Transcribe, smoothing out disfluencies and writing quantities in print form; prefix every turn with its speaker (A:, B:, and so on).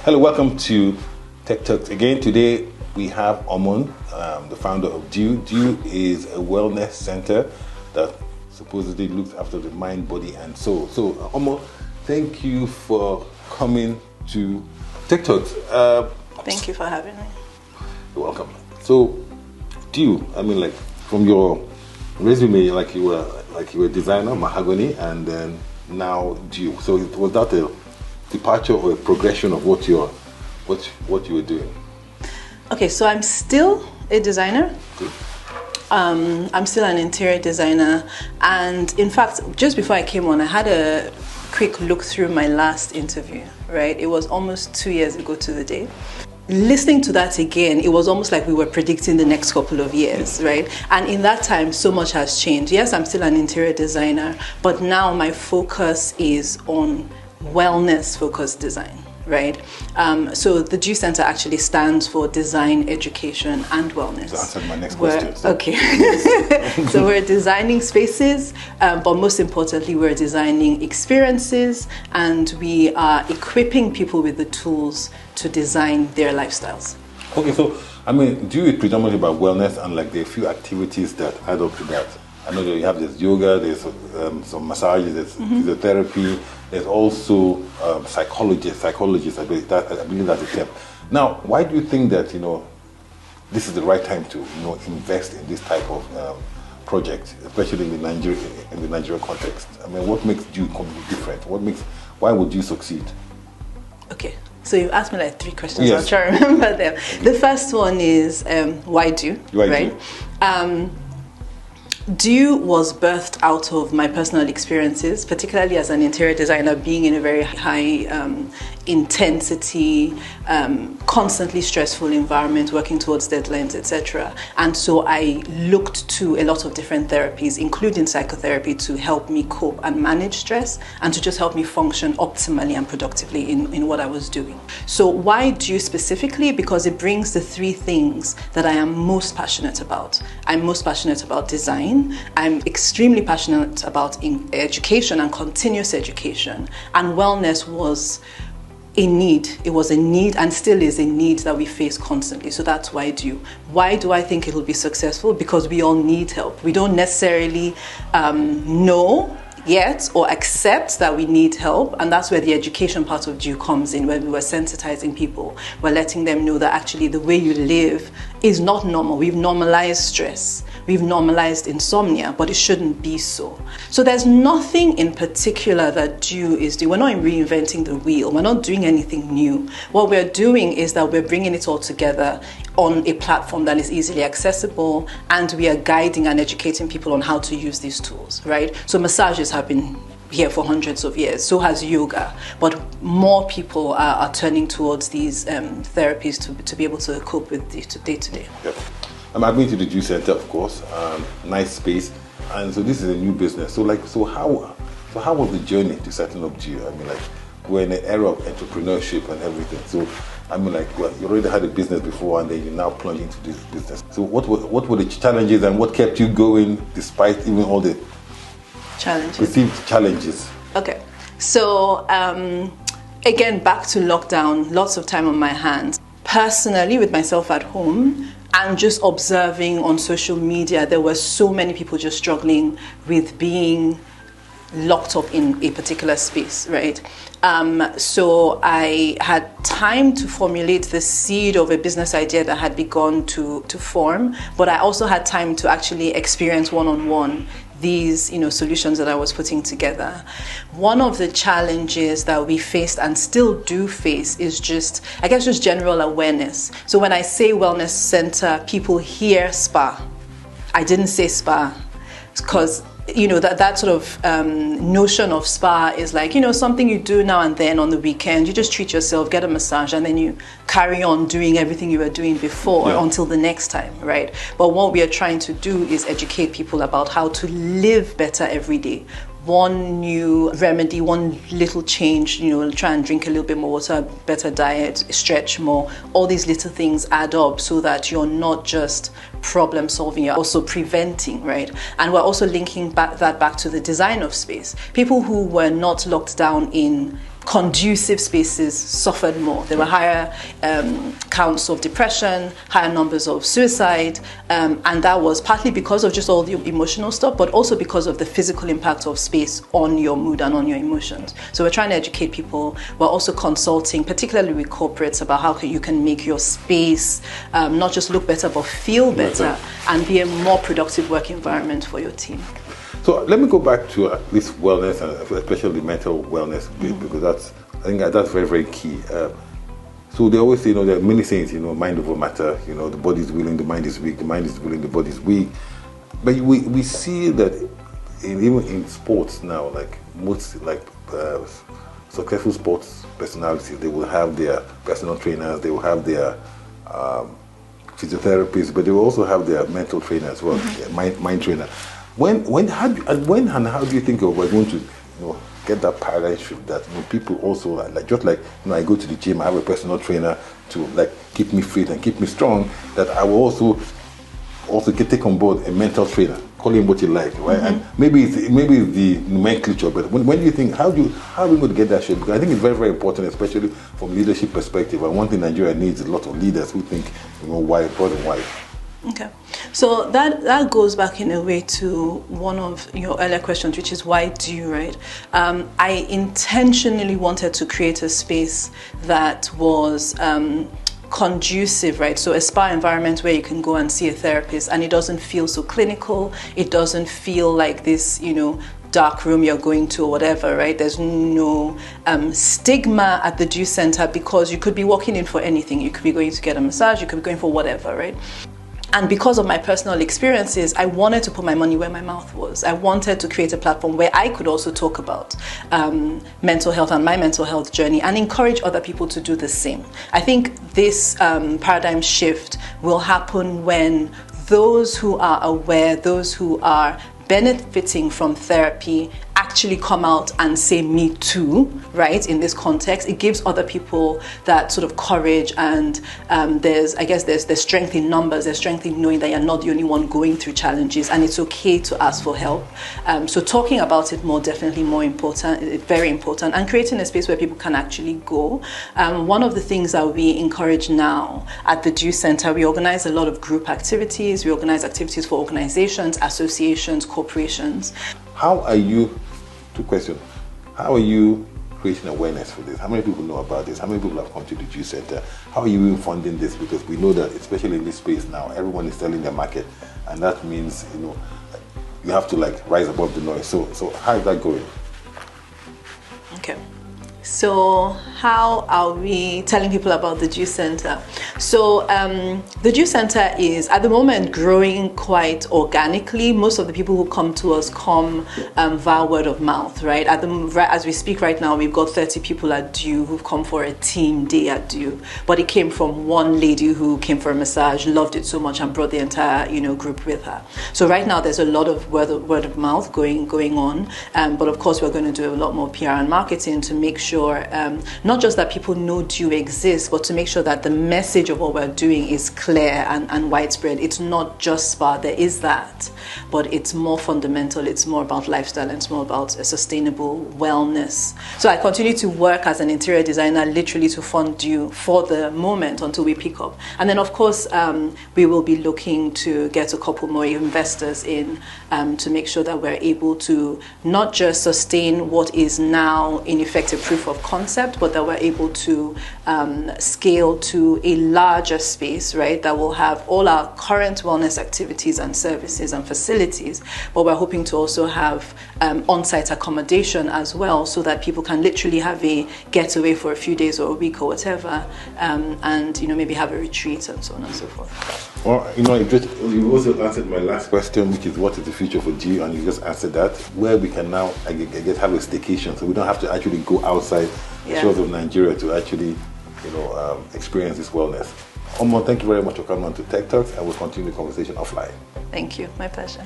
A: Hello, welcome to Techturks. Again, today we have Omon, the founder of Dew. Dew is a wellness center that supposedly looks after the mind, body, and soul. So, Omon, thank you for coming to Techturks.
B: Thank you for having me.
A: You're welcome. So, Dew, from your resume, you were a designer, mahogany, and then now Dew. So, was that a departure or a progression of what you were doing?
B: Okay, so I'm still a designer.
A: Good.
B: I'm still an interior designer, and in fact, just before I came on, I had a quick look through my last interview, right? It was almost 2 years ago to the day. Listening to that again, it was almost like we were predicting the next couple of years, right? And in that time, so much has changed. Yes, I'm still an interior designer, but now my focus is on wellness-focused design, right? So the Dew Center actually stands for Design, Education, and Wellness.
A: You answered my next question.
B: Okay. Yes. So we're designing spaces, but most importantly, we're designing experiences, and we are equipping people with the tools to design their lifestyles.
A: Okay, so Dew is predominantly about wellness, and there are a few activities that add up to that. I know that you have this yoga, there's some massages, there's physiotherapy, there's also psychologists. I believe that's a term. Now, why do you think that this is the right time to invest in this type of project, especially in the Nigerian context? What makes Dew completely different? Why would you succeed?
B: Okay. So you asked me 3 questions.
A: Yes.
B: I'll try to remember them. The first one is why Dew?
A: Why
B: right?
A: Dew?
B: Dew was birthed out of my personal experiences, particularly as an interior designer, being in a very high intensity, constantly stressful environment, working towards deadlines, etc. And so I looked to a lot of different therapies, including psychotherapy, to help me cope and manage stress, and to just help me function optimally and productively in what I was doing. So why Dew specifically? Because it brings the 3 things that I am most passionate about. I'm most passionate about design. I'm extremely passionate about education and continuous education. And wellness was a need. It was a need and still is a need that we face constantly. So that's why Dew. Why do I think it will be successful? Because we all need help. We don't necessarily know yet or accept that we need help, and that's where the education part of Dew comes in, where we were sensitizing people. We're letting them know that actually the way you live is not normal. We've normalized stress. We've normalized insomnia, but it shouldn't be so. So there's nothing in particular that Dew is doing. We're not reinventing the wheel. We're not doing anything new. What we're doing is that we're bringing it all together on a platform that is easily accessible, and we are guiding and educating people on how to use these tools, right? So massages have been here for hundreds of years, so has yoga, but more people are turning towards these therapies to be able to cope with the day-to-day.
A: Yep. I've been to the Dew Center, of course. Nice space, and so this is a new business. So how was the journey to setting up Dew? We're in an era of entrepreneurship and everything. So you already had a business before, and then you now plunge into this business. So what were the challenges, and what kept you going despite even all the perceived challenges?
B: Okay, so again, back to lockdown, lots of time on my hands. Personally, with myself at home, and just observing on social media, there were so many people just struggling with being locked up in a particular space, right? So I had time to formulate the seed of a business idea that had begun to form, but I also had time to actually experience one-on-one these solutions that I was putting together. One of the challenges that we faced and still do face is just general awareness. So when I say wellness center, people hear spa. I didn't say spa because that sort of notion of spa is something you do now and then on the weekend. You just treat yourself, get a massage, and then you carry on doing everything you were doing before until the next time, right? But what we are trying to do is educate people about how to live better every day. One new remedy, one little change, try and drink a little bit more water, better diet, stretch more. All these little things add up so that you're not just problem solving, you're also preventing, right? And we're also linking that back to the design of space. People who were not locked down in conducive spaces suffered more. There were higher counts of depression, higher numbers of suicide, and that was partly because of just all the emotional stuff, but also because of the physical impact of space on your mood and on your emotions. So we're trying to educate people. We're also consulting, particularly with corporates, about how you can make your space not just look better, but feel better and be a more productive work environment for your team.
A: So let me go back to this wellness, and especially mental wellness bit, because I think that's very, very key. So they always say, there are many things, mind over matter, the body is willing, the mind is weak, the mind is willing, the body is weak. But we see that even in sports now, like most successful sports personalities, they will have their personal trainers, they will have their physiotherapists, but they will also have their mental trainer as well, mind trainer. When and how do you think we're going to get that paradigm shift that people also I go to the gym, I have a personal trainer to keep me fit and keep me strong, that I will also take on board a mental trainer, call him what you like, right? And maybe it's the nomenclature, but when do you think, how are we going to get that shift? Because I think it's very, very important, especially from leadership perspective. And one thing Nigeria needs is a lot of leaders who think why, broad and wide.
B: Okay, so that goes back in a way to one of your earlier questions, which is why do you, right? I intentionally wanted to create a space that was conducive, right? So a spa environment where you can go and see a therapist and it doesn't feel so clinical. It doesn't feel like this, dark room you're going to or whatever, right? There's no stigma at the Dew Center because you could be walking in for anything. You could be going to get a massage, you could be going for whatever, right? And because of my personal experiences, I wanted to put my money where my mouth was. I wanted to create a platform where I could also talk about mental health and my mental health journey and encourage other people to do the same. I think this paradigm shift will happen when those who are aware, those who are benefiting from therapy actually come out and say me too, right? In this context, it gives other people that sort of courage, and there's strength in numbers, there's strength in knowing that you're not the only one going through challenges and it's okay to ask for help. So talking about it more, definitely more important, very important, and creating a space where people can actually go. One of the things that we encourage now at the Dew Center, we organize a lot of group activities, we organize activities for organizations, associations, corporations. Two questions. How are you creating awareness for this? How many people know about this? How many people have come to the Dew Center? How are you funding this? Because we know that, especially in this space now, everyone is selling their market, and that means you have to rise above the noise. So how is that going? Okay. So how are we telling people about the Dew Center? So the Dew Center is at the moment growing quite organically. Most of the people who come to us come via word of mouth, right? As we speak right now, we've got 30 people at Dew who've come for a team day at Dew. But it came from one lady who came for a massage, loved it so much and brought the entire group with her. So right now there's a lot of word of mouth going on. But of course we're going to do a lot more PR and marketing to make sure not just that people know Dew exists, but to make sure that the message of what we're doing is clear and widespread. It's not just spa, there is that, but it's more fundamental, it's more about lifestyle, and it's more about a sustainable wellness. So I continue to work as an interior designer, literally to fund Dew for the moment until we pick up. And then of course, we will be looking to get a couple more investors in to make sure that we're able to not just sustain what is now in effect a proof of concept, but that we're able to scale to a larger space, right, that will have all our current wellness activities and services and facilities, but we're hoping to also have on-site accommodation as well, so that people can literally have a getaway for a few days or a week or whatever, and maybe have a retreat and so on and so forth.
A: Well, you also answered my last question, which is what is the future for Dew, and you just answered that, where we can now I guess have a staycation, so we don't have to actually go outside the shores of Nigeria to actually experience this wellness. Omon, thank you very much for coming on to Techturks, and we'll continue the conversation offline.
B: Thank you, my pleasure.